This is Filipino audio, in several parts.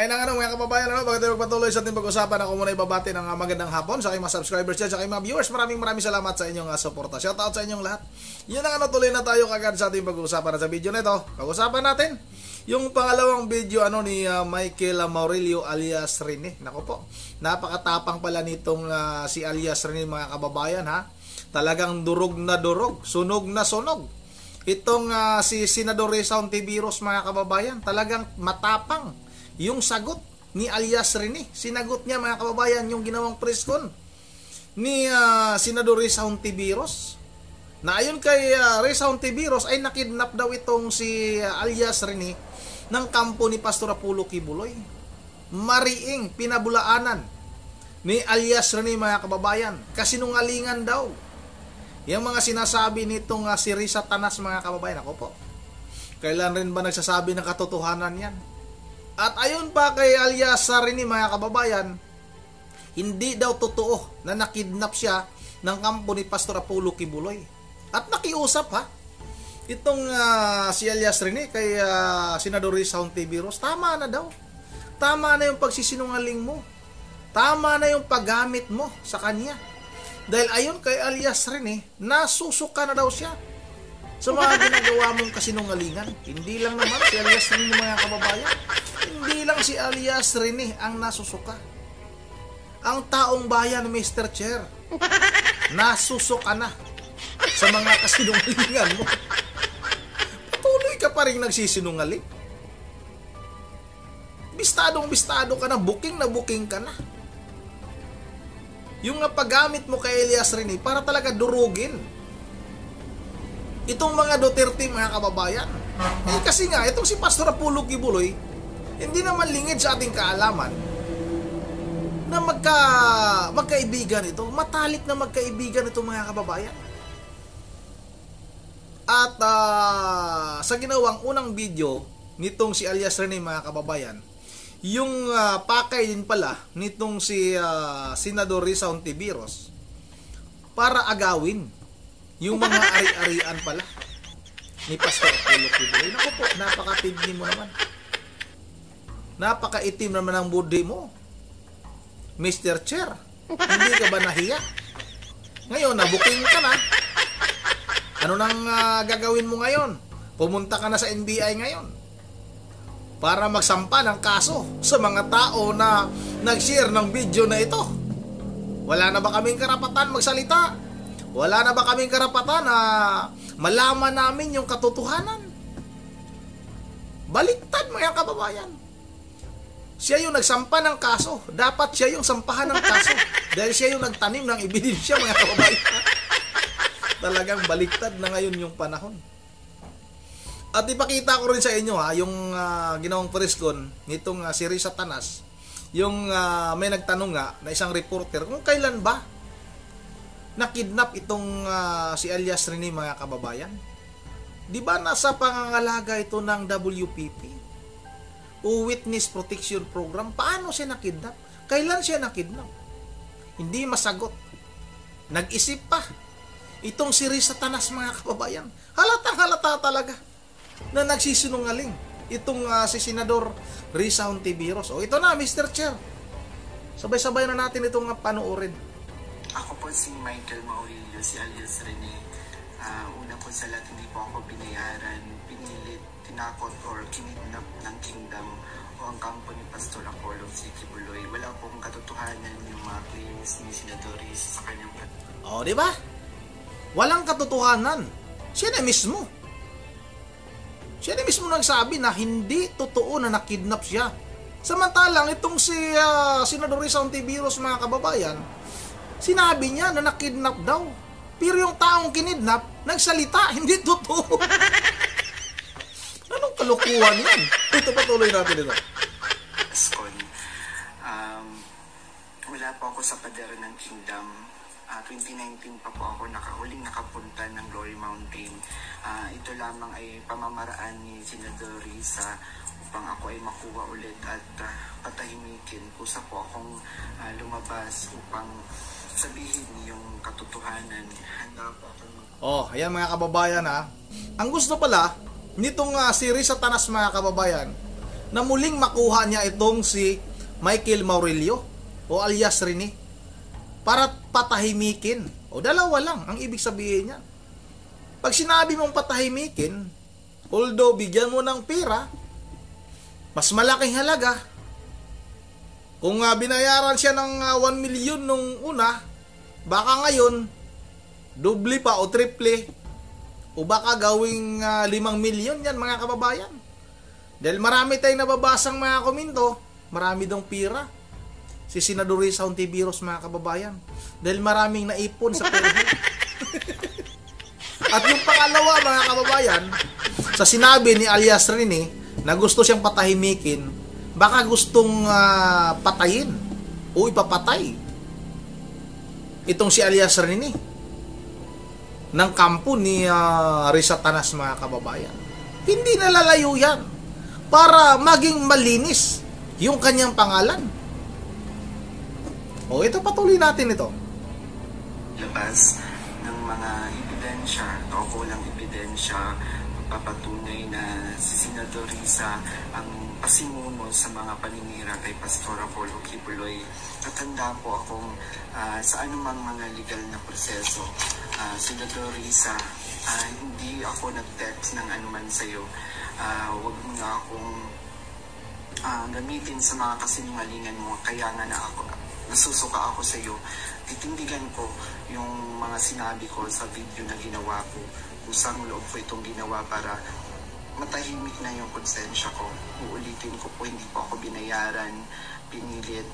Ay nang ano mga kababayan, bago tayo magpatuloy sa ating pag-usapan, ako muna ibabati ng magandang hapon sa aking mga subscribers dyan, sa aking mga viewers. Maraming salamat sa inyong suporta. Shoutout sa inyong lahat. Yun ang tuloy na tayo kagad sa ating pag-usapan sa video na ito. Pag-usapan natin yung pangalawang video ni Michael Maurilio alias Rene. Nako po, napakatapang pala nitong si alias Rene mga kababayan ha. Talagang durog na durog, sunog na sunog. Itong si Senador Risa Hontiveros mga kababayan, talagang matapang yung sagot ni alias Rene. Sinagot niya mga kababayan yung ginawang press con ni Senador Risa Hontiveros. Na ayon kay Risa Hontiveros ay nakidnap daw itong si alias Rene ng kampo ni Pastor Apollo Kibuloy. Mariing pinabulaanan ni alias Rene mga kababayan. Kasinungalingan daw yung mga sinasabi nitong si Risa Tanas mga kababayan. Ako po, kailan rin ba nagsasabi ng katotohanan yan? At ayon pa kay alias Rene mga kababayan, hindi daw totoo na nakidnap siya ng kampo ni Pastor Apollo Kibuloy. At nakiusap ha itong si alias Rene kay Senador Risa Hontiveros. Tama na daw. Tama na yung pagsisinungaling mo. Tama na yung paggamit mo sa kanya. Dahil ayon kay alias Rene, nasusuka na daw siya sa mga ginagawa mong kasinungalingan. Hindi lang naman si alias Rene mga kababayan. Hindi lang si alias Rene ang nasusuka. Ang taong bayan, Mr. Chair, nasusuka na sa mga kasinungalingan mo. Patuloy ka pa rin nagsisinungaling. Bistadong-bistado ka na, booking ka na. Yung paggamit mo kay alias Rene para talaga durugin itong mga Duterte mga kababayan. Kasi nga, itong si Pastor Apollo Kibuloy, hindi naman lingid sa ating kaalaman na magkaibigan ito. Matalik na magkaibigan ito mga kababayan. At sa ginawang unang video nitong si alias Rene mga kababayan, yung pakay din pala nitong si Senador Risa Hontiveros para agawin yung mga ari-arian pala ni Pastor Apollo Kibuloy. Naku po, napakatindi mo naman. Napakaitim naman ang budi mo, Mr. Chair. Hindi ka ba nahiya? Ngayon, nabuking ka na. Ano nang gagawin mo ngayon? Pumunta ka na sa NBI ngayon para magsampa ng kaso sa mga tao na nag-share ng video na ito. Wala na ba kaming karapatan magsalita? Wala na ba kaming karapatan na malaman namin yung katotohanan? Baliktad mga kababayan. Siya yung nagsampa ng kaso. Dapat siya yung sampahan ng kaso. Dahil siya yung nagtanim ng ebidensya mga kababayan. Talagang baliktad na ngayon yung panahon. At ipakita ko rin sa inyo yung ginawang press con nitong si Risa Tanas. Yung may nagtanong nga na isang reporter kung kailan ba nakidnap itong si alias Rene mga kababayan. Di ba nasa pangangalaga ito ng WPP o Witness Protection Program? Paano siya nakidnap? Kailan siya nakidnap? Hindi masagot. Nag-isip pa itong si Risa Tanas mga kababayan. Halatang halata talaga na nagsisinungaling itong si Senador Risa Hontiveros. O ito na Mr. Chair, sabay-sabay na natin itong panoorin. Ako po si Michael Maurilio, si alias Rene. Una po sa lahat, hindi po ako binayaran, pinilit, tinakot or kinidnap ng kingdom o ang kampo ni Pastor Apollo Kibuloy. Wala pong katotohanan yung mga claims ni Senador Risa sa kanyang o di ba? Walang katotohanan. Siya na mismo nagsabi na hindi totoo na nakidnap siya. Samantalang itong si Senador Risa Hontiveros mga kababayan, sinabi niya na nakidnap daw. Pero yung taong kinidnap, nagsalita, hindi totoo. Anong kalukuhan yan? Ito, patuloy natin ito. Wala po ako sa pader ng kingdom. 2019 pa po ako huling nakapunta ng Glory Mountain. Ito lamang ay pamamaraan ni Senador Risa upang ako ay makuha ulit at patahimikin. Kusa po akong lumabas upang sabihin yung katotohanan. Handa po ako. Ayan mga kababayan ha. Ang gusto pala nitong si Risa Tanas mga kababayan na muling makuha niya itong si Michael Maurilio o alias Rene para patahimikin. O dalawa lang ang ibig sabihin niya. Pag sinabi mong patahimikin, although bigyan mo ng pera, mas malaking halaga. Kung binayaran siya ng 1 million nung una, baka ngayon, doble pa o triple, o baka gawing 5 million yan mga kababayan. Dahil marami tayong nababasang mga komento, marami dong pira. Si Senador Risa Hontiveros mga kababayan. Dahil maraming naipon sa pera. At yung pangalawa mga kababayan, sa sinabi ni alias Rene na gusto siyang patahimikin, baka gustong patayin o ipapatay itong si alias Rene ng kampo ni Risa Tanas mga kababayan. Hindi nalalayo yan para maging malinis yung kanyang pangalan. O ito, patuloy natin ito. Labas ng mga ebidensya, kaukulang ebidensya, papatunay na si Senador Risa ang pasimuno sa mga paninira kay Pastor Apollo Kibuloy. At handa po akong sa anumang mga legal na proseso. Senador Risa, hindi ako nag-text ng anuman sa'yo. Huwag mo na akong gamitin sa mga kasinungalingan mo. Kaya nga nasusuka ako sa iyo. Titindigan ko yung mga sinabi ko sa video na ginawa ko. Kusang loob ko itong ginawa para matahimik na yung konsensya ko. Uulitin ko po, hindi po ako binayaran, pinilit,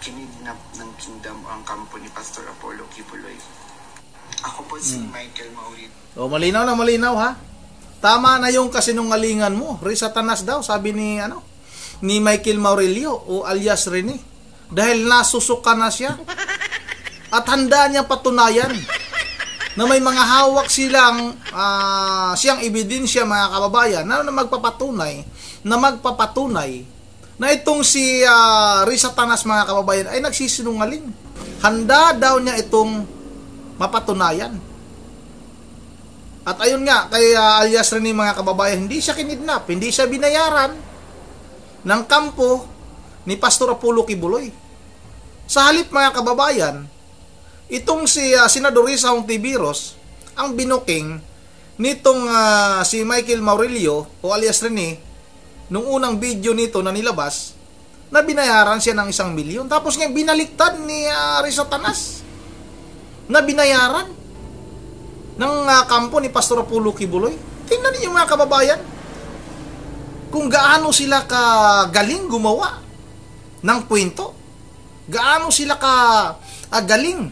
kinidnap ng kingdom ang kampo ni Pastor Apollo Kibuloy. Ako po si Michael Maurilio. O malinaw na malinaw ha. Tama na yung kasinungalingan mo. Risa Tanas daw, sabi ni Michael Maurilio o alias Rene. Dahil nasusuka na siya. At handa niya patunayan na may mga hawak siyang ebidensya mga kababayan na magpapatunay na itong si Risa Tanas mga kababayan ay nagsisinungaling. Handa daw niya itong mapatunayan. At ayun nga, kay alias Rene mga kababayan, hindi siya kinidnap, hindi siya binayaran ng kampo ni Pastor Apollo Kibuloy. Sa halip mga kababayan, itong si Senador Risa Hontiveros ang binuking nitong si Michael Maurilio o alias Rene nung unang video nito na nilabas na binayaran siya ng 1 milyon. Tapos nga binaliktad ni Risa Tanas na binayaran ng kampo ni Pastor Apollo Kibuloy. Tingnan niyo mga kababayan kung gaano sila kagaling gumawa ng kwento. Gaano sila kagaling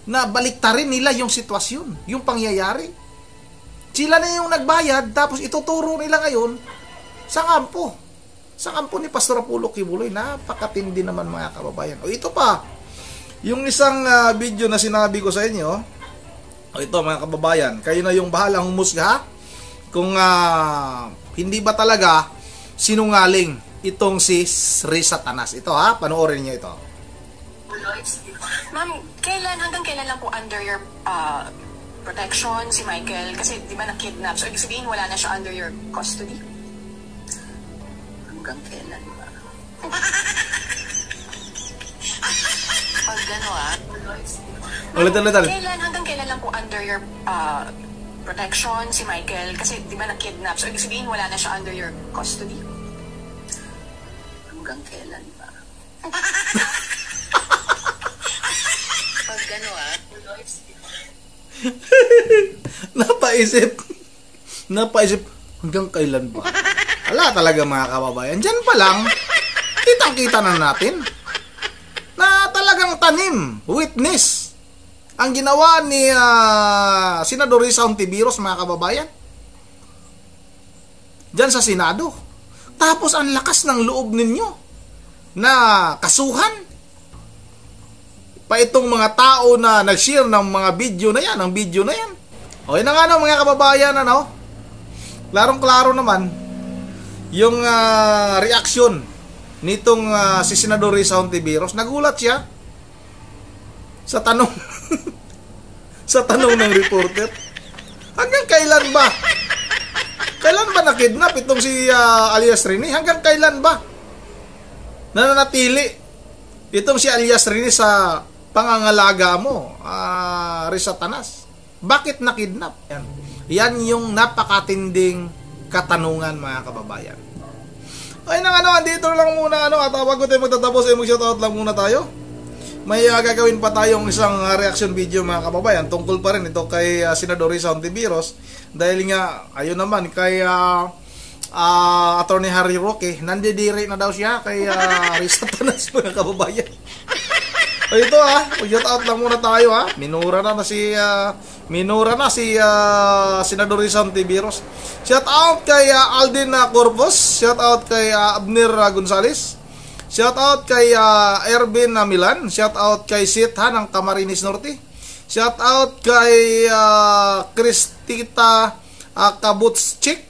na baliktarin nila yung sitwasyon, yung pangyayari. Sila na yung nagbayad, tapos ituturo nila ngayon sa kampo. Sa kampo ni Pastor Apollo Kibuloy. Napakatindi naman mga kababayan. O ito pa, yung isang video na sinabi ko sa inyo. O ito mga kababayan, kayo na yung bahalang humusga kung hindi ba talaga sinungaling itong si Risa Tanas. Ito ha, panoorin niyo ito. Ma'am, hanggang kailan lang po under your protection si Michael? Kasi di ba na-kidnap? So ibig sabihin wala na siya under your custody? Hanggang kailan ba? Pag gano'n Ulit. Hanggang kailan lang po under your protection si Michael? Kasi di ba na-kidnap? So ibig sabihin wala na siya under your custody? Hanggang kailan ba? Pag gano'n Napaisip hanggang kailan ba? Wala talaga mga kababayan. Diyan pa lang, kitang-kita na natin na talagang tanim, witness ang ginawa ni Senador Risa Hontiveros mga kababayan diyan sa Senado. Tapos ang lakas ng loob ninyo na kasuhan pa itong mga tao na nag-share ng mga video na yan, ng video na yan. O yun na nga mga kababayan, klarong-klaro naman yung reaksyon nitong si Senador Risa Hontiveros. Nagulat siya sa tanong sa tanong ng reporter. Hanggang kailan ba? Kailan ba nakidnap itong si alias Rini? Hanggang kailan ba nananatili itong si alias Rini sa pangangalaga mo, Risatanas? Bakit nakidnap? Yan yung napakatinding katanungan, mga kababayan. Ay nang andito lang muna at bago tayo magtatapos ay mag-shoutout lang muna tayo. May gagawin pa tayong isang reaction video, mga kababayan, tungkol pa rin ito kay Senador Risa Hontiveros, dahil nga ayun naman kay Attorney Harry Roque, nandidiri na daw siya kay Risatanas, mga kababayan. O ito mag-shoutout lang muna tayo Minura na si Senador Risa Hontiveros. Shout out kay Alden Corpus, shout out kay Abner Gonzales, shout out kay Ervin Milan, shout out kay Sitha ng Camarines Norte, shout out kay Cristita Kabutschik,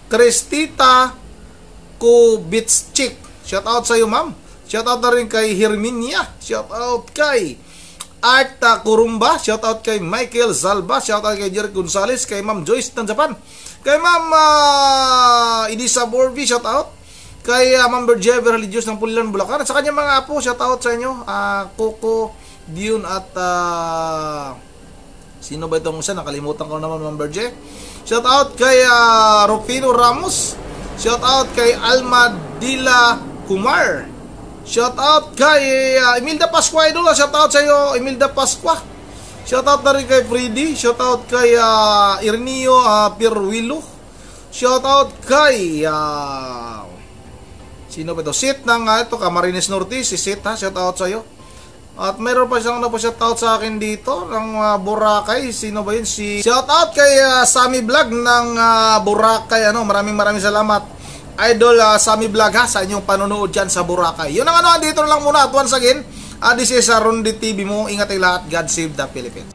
Cristita Kubitschik. Shout out sa iyo, ma'am. Shout out na rin kay Herminia. Shout out kay Art Kurumba. Shout out kay Michael Zalba. Shout out kay Jerry Gonzales. Kay Ma'am Joyce ng Japan. Kay Ma'am Idisa Borby. Shout out kay Ma'am Berje Religious ng Pulilan, Bulacan. At sa kanyang mga apo, shout out sa inyo. Coco, Dion at sino ba itong isa? Nakalimutan ko naman, Ma'am Berje. Shout out kay Rufino Ramos. Shout out kay Alma Dila Kumar. Shout out kay Imelda Pascua, idol. Shout out sa iyo, Imelda Pascua. Shout out na rin kay Freddy. Shout out kay Irnio Pirwilo. Shout out kay sino ba ito? Sit ng ito, Camarines Norte, si Sit shout out sa iyo. At mayroon pa siyang shout out sa akin dito ng Boracay. Sino ba yun? Shout out kay Sammy Vlog ng Boracay. Maraming salamat, Idol Sammy Vlog sa inyong panonood dyan sa Boracay. Yun ang dito lang muna. At once again, this is Rondy TV mo. Ingat kayo lahat. God save the Philippines.